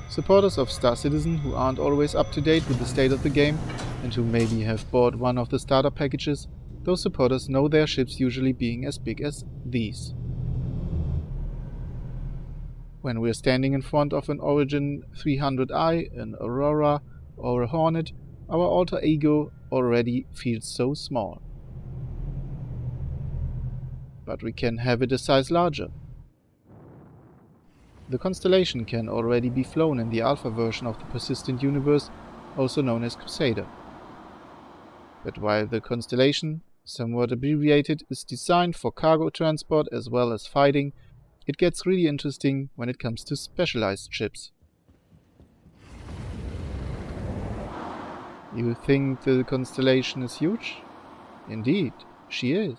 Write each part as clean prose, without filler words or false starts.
Supporters of Star Citizen who aren't always up to date with the state of the game and who maybe have bought one of the starter packages, those supporters know their ships usually being as big as these. When we're standing in front of an Origin 300i, an Aurora or a Hornet, our alter ego already feels so small. But we can have it a size larger. The Constellation can already be flown in the alpha version of the Persistent Universe, also known as Crusader. But while the Constellation, somewhat abbreviated, is designed for cargo transport as well as fighting, it gets really interesting when it comes to specialized ships. You think the Constellation is huge? Indeed, she is.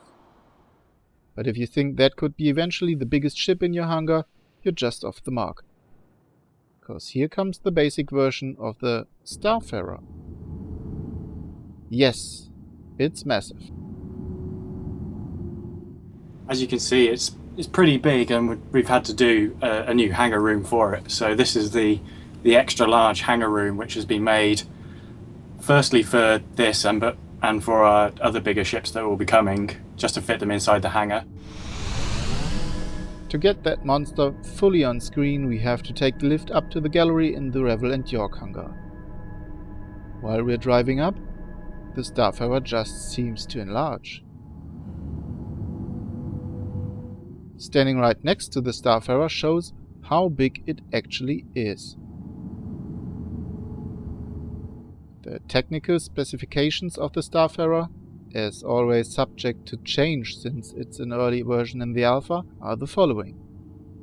But if you think that could be eventually the biggest ship in your hangar, you're just off the mark. Because here comes the basic version of the Starfarer. Yes, it's massive. As you can see, it's pretty big, and we've had to do a new hangar room for it. So this is the extra large hangar room, which has been made firstly for this and for our other bigger ships that will be coming, just to fit them inside the hangar. To get that monster fully on screen, we have to take the lift up to the gallery in the Revel and York hangar. While we're driving up, the Starfarer just seems to enlarge. Standing right next to the Starfarer shows how big it actually is. The technical specifications of the Starfarer, as always subject to change since it's an early version in the alpha, are the following.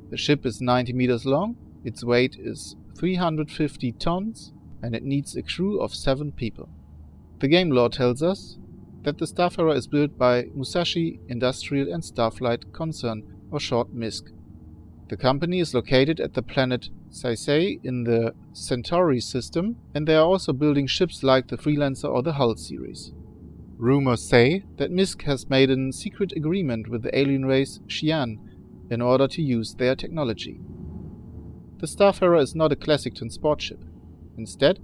The ship is 90 meters long, its weight is 350 tons, and it needs a crew of 7 people. The game lore tells us that the Starfarer is built by Musashi Industrial and Starflight Concern, or short MISC. The company is located at the planet Saisei in the Centauri system, and they are also building ships like the Freelancer or the Hull series. Rumors say that MISC has made a secret agreement with the alien race Xi'an in order to use their technology. The Starfarer is not a classic transport ship. Instead,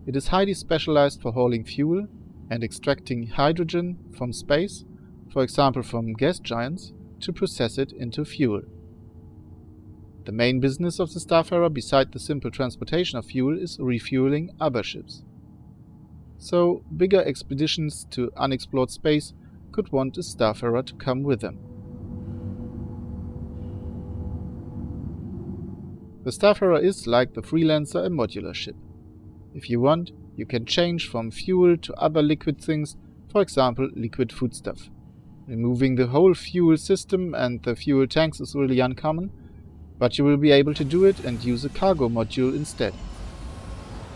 it is highly specialized for hauling fuel and extracting hydrogen from space, for example from gas giants, to process it into fuel. The main business of the Starfarer, beside the simple transportation of fuel, is refueling other ships. So, bigger expeditions to unexplored space could want a Starfarer to come with them. The Starfarer is, like the Freelancer, a modular ship. If you want, you can change from fuel to other liquid things, for example liquid foodstuff. Removing the whole fuel system and the fuel tanks is really uncommon, but you will be able to do it and use a cargo module instead.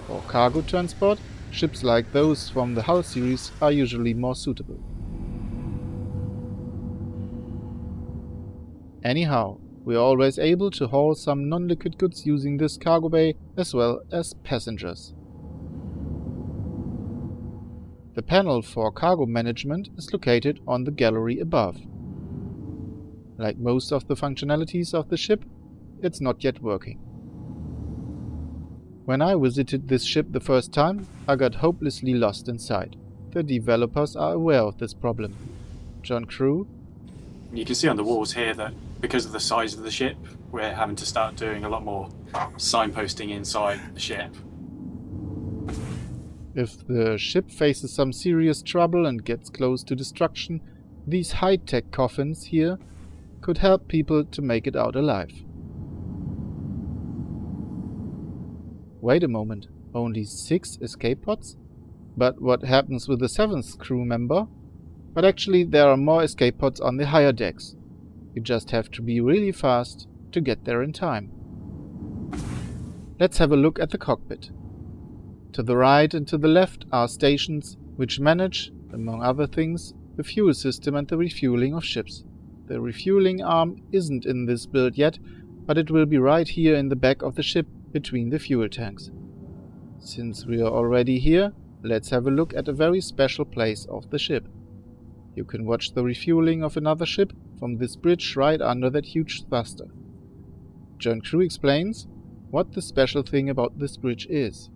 For cargo transport, ships like those from the Hull series are usually more suitable. Anyhow, we are always able to haul some non-liquid goods using this cargo bay as well as passengers. The panel for cargo management is located on the gallery above. Like most of the functionalities of the ship, it's not yet working. When I visited this ship the first time, I got hopelessly lost inside. The developers are aware of this problem. John Crew? You can see on the walls here that because of the size of the ship, we're having to start doing a lot more signposting inside the ship. If the ship faces some serious trouble and gets close to destruction, these high-tech coffins here could help people to make it out alive. Wait a moment, only 6 escape pods? But what happens with the 7th crew member? But actually there are more escape pods on the higher decks. You just have to be really fast to get there in time. Let's have a look at the cockpit. To the right and to the left are stations which manage, among other things, the fuel system and the refueling of ships. The refueling arm isn't in this build yet, but it will be right here in the back of the ship between the fuel tanks. Since we are already here, let's have a look at a very special place of the ship. You can watch the refueling of another ship from this bridge right under that huge thruster. John Crew explains what the special thing about this bridge is.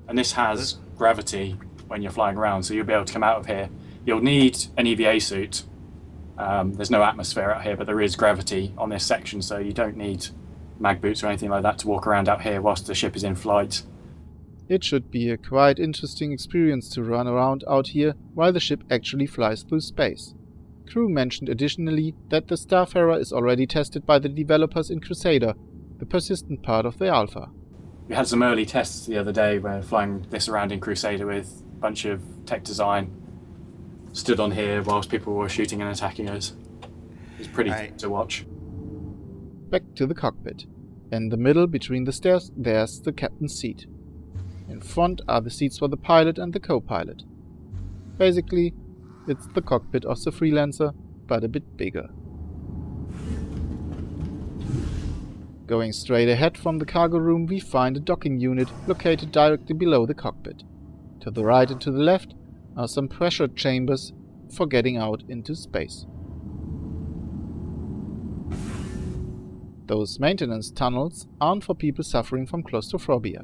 And this has gravity when you're flying around, so you'll be able to come out of here. You'll need an EVA suit. There's no atmosphere out here, but there is gravity on this section, so you don't need mag boots or anything like that to walk around out here whilst the ship is in flight. It should be a quite interesting experience to run around out here while the ship actually flies through space. Crew mentioned additionally that the Starfarer is already tested by the developers in Crusader, the persistent part of the alpha. We had some early tests the other day where flying this around in Crusader with a bunch of tech design. Stood on here whilst people were shooting and attacking us. It was pretty to watch. Back to the cockpit. In the middle between the stairs there's the captain's seat. In front are the seats for the pilot and the co-pilot. Basically, it's the cockpit of the Freelancer, but a bit bigger. Going straight ahead from the cargo room, we find a docking unit located directly below the cockpit. To the right and to the left are some pressure chambers for getting out into space. Those maintenance tunnels aren't for people suffering from claustrophobia.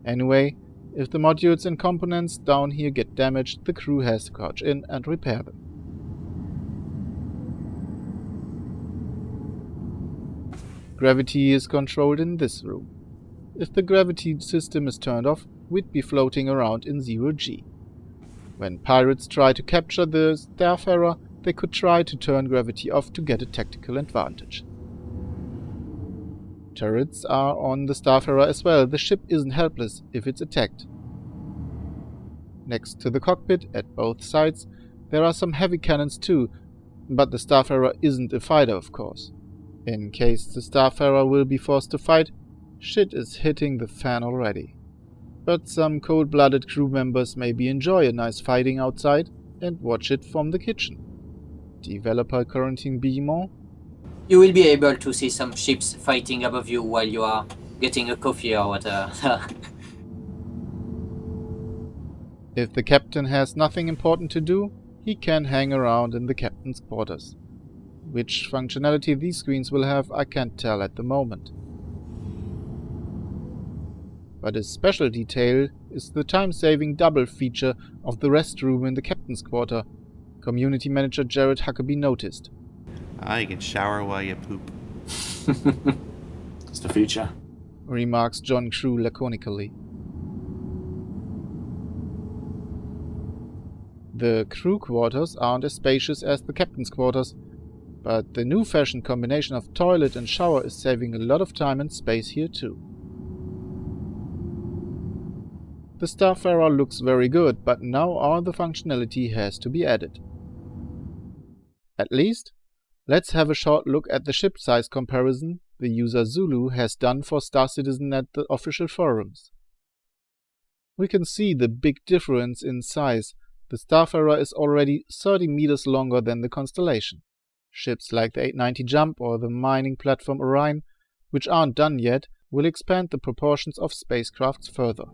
Anyway, if the modules and components down here get damaged, the crew has to crouch in and repair them. Gravity is controlled in this room. If the gravity system is turned off, we'd be floating around in 0G. When pirates try to capture the Starfarer, they could try to turn gravity off to get a tactical advantage. Turrets are on the Starfarer as well. The ship isn't helpless if it's attacked. Next to the cockpit, at both sides, there are some heavy cannons too, but the Starfarer isn't a fighter, of course. In case the Starfarer will be forced to fight, shit is hitting the fan already. But some cold-blooded crew members maybe enjoy a nice fighting outside and watch it from the kitchen. Developer Corentin Bimon. You will be able to see some ships fighting above you while you are getting a coffee or whatever. If the captain has nothing important to do, he can hang around in the captain's quarters. Which functionality these screens will have, I can't tell at the moment. But a special detail is the time-saving double feature of the restroom in the captain's quarter. Community manager Jared Huckabee noticed. You can shower while you poop. It's the future. Remarks John Crew laconically. The crew quarters aren't as spacious as the captain's quarters, but the new-fashioned combination of toilet and shower is saving a lot of time and space here too. The Starfarer looks very good, but now all the functionality has to be added. At least, let's have a short look at the ship size comparison the user Zulu has done for Star Citizen at the official forums. We can see the big difference in size. The Starfarer is already 30 meters longer than the Constellation. Ships like the 890 Jump or the mining platform Orion, which aren't done yet, will expand the proportions of spacecrafts further.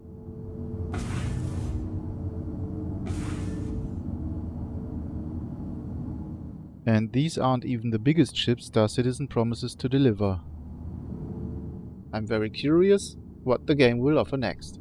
And these aren't even the biggest ships Star Citizen promises to deliver. I'm very curious what the game will offer next.